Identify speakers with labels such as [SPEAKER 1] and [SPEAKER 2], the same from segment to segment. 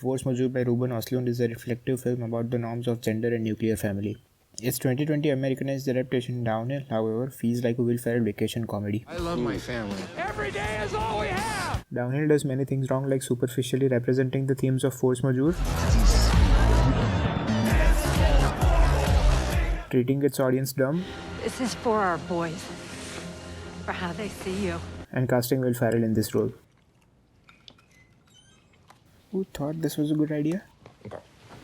[SPEAKER 1] Force Majeure by Ruben Östlund is a reflective film about the norms of gender and nuclear family. Its 2020 Americanized adaptation Downhill, however, feels like a Will Ferrell vacation comedy.
[SPEAKER 2] I love my family.
[SPEAKER 3] Every day is all we have!
[SPEAKER 1] Downhill does many things wrong, like superficially representing the themes of force majeure, treating its audience dumb,
[SPEAKER 4] This is for our boys, for how they see you.
[SPEAKER 1] and casting Will Ferrell in this role. Who thought this was a good idea?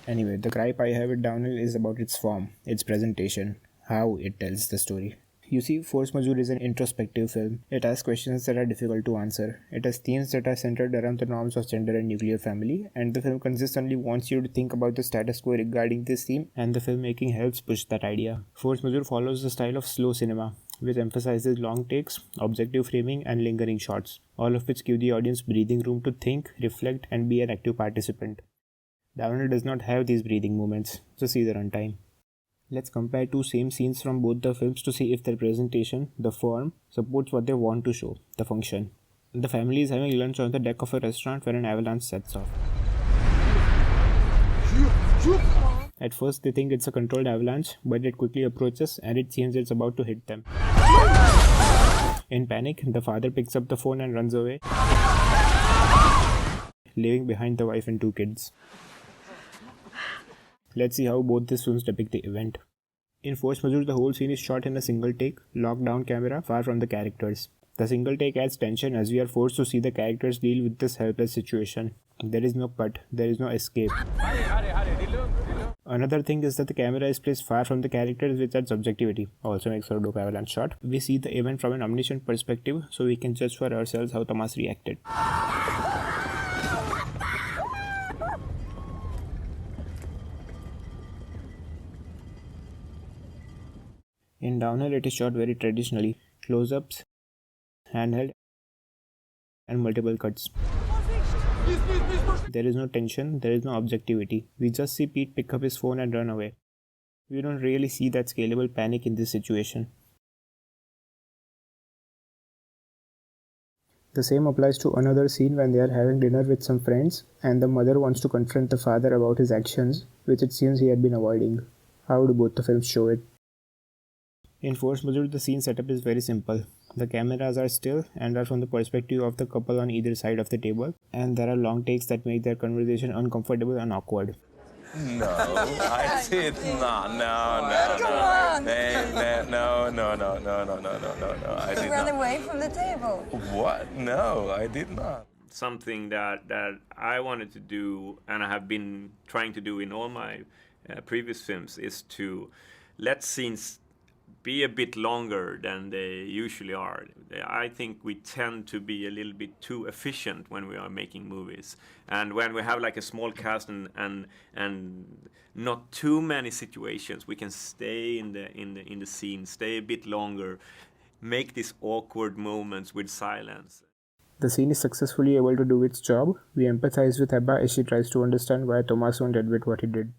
[SPEAKER 1] Anyway, the gripe I have with Downhill is about its form, its presentation, how it tells the story. You see, Force Majeure is an introspective film. It asks questions that are difficult to answer. It has themes that are centered around the norms of gender and nuclear family, and the film consistently wants you to think about the status quo regarding this theme, and the filmmaking helps push that idea. Force Majeure follows the style of slow cinema, which emphasizes long takes, objective framing, and lingering shots, all of which give the audience breathing room to think, reflect, and be an active participant. Downhill does not have these breathing moments, so see the runtime. Let's compare two same scenes from both the films to see if their presentation, the form, supports what they want to show, the function. The family is having lunch on the deck of a restaurant when an avalanche sets off. At first they think it's a controlled avalanche, but it quickly approaches and it seems it's about to hit them. In panic, the father picks up the phone and runs away, leaving behind the wife and two kids. Let's see how both these films depict the event. In Force Majeure, the whole scene is shot in a single take, locked down camera, far from the characters. The single take adds tension as we are forced to see the characters deal with this helpless situation. There is no cut, there is no escape. Another thing is that the camera is placed far from the characters, which adds subjectivity, also makes for a dope avalanche shot. We see the event from an omniscient perspective, so we can judge for ourselves how Thomas reacted. In Downhill, it is shot very traditionally, close-ups, handheld, and multiple cuts. There is no tension, there is no objectivity. We just see Pete pick up his phone and run away. We don't really see that scalable panic in this situation. The same applies to another scene when they are having dinner with some friends and the mother wants to confront the father about his actions, which it seems he had been avoiding. How do both the films show it? In Force Majeure, the scene setup is very simple. The cameras are still and are from the perspective of the couple on either side of the table, and there are long takes that make their conversation uncomfortable and awkward.
[SPEAKER 5] No, I did not. No.
[SPEAKER 6] Come on.
[SPEAKER 5] No. I did
[SPEAKER 6] Run
[SPEAKER 5] not.
[SPEAKER 6] away from the table.
[SPEAKER 5] What? No, I did not.
[SPEAKER 7] Something that I wanted to do, and I have been trying to do in all my previous films, is to let scenes be a bit longer than they usually are. I think we tend to be a little bit too efficient when we are making movies, and when we have like a small cast and not too many situations, we can stay in the scene, stay a bit longer, make these awkward moments with silence.
[SPEAKER 1] The scene is successfully able to do its job. We empathize with Ebba as she tries to understand why Thomas won't admit what he did.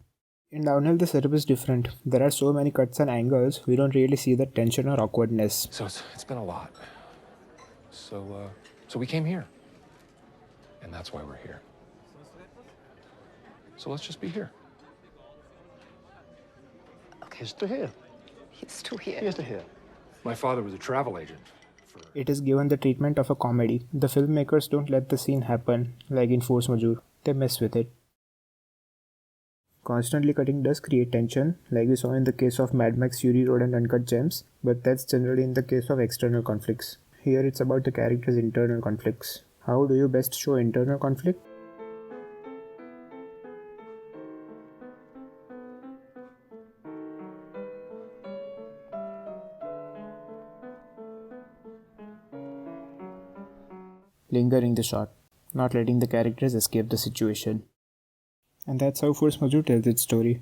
[SPEAKER 1] In Downhill, the setup is different. There are so many cuts and angles, we don't really see the tension or awkwardness.
[SPEAKER 2] So it's been a lot. So we came here. And that's why we're here. So let's just be here.
[SPEAKER 6] Okay.
[SPEAKER 8] He's still here.
[SPEAKER 6] He's still here.
[SPEAKER 8] He's still here.
[SPEAKER 2] My father was a travel agent.
[SPEAKER 1] It is given the treatment of a comedy. The filmmakers don't let the scene happen, like in Force Majeure. They mess with it. Constantly cutting does create tension, like we saw in the case of Mad Max Fury Road and Uncut Gems, but that's generally in the case of external conflicts. Here it's about the character's internal conflicts. How do you best show internal conflict? Lingering the shot, not letting the characters escape the situation. And that's how Force Majeure tells its story.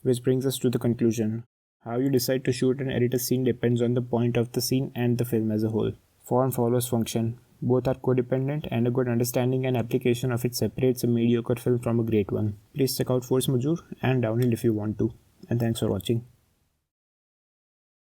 [SPEAKER 1] Which brings us to the conclusion. How you decide to shoot and edit a scene depends on the point of the scene and the film as a whole. Form follows function. Both are codependent, and a good understanding and application of it separates a mediocre film from a great one. Please check out Force Majeure and Downhill if you want to. And thanks for watching.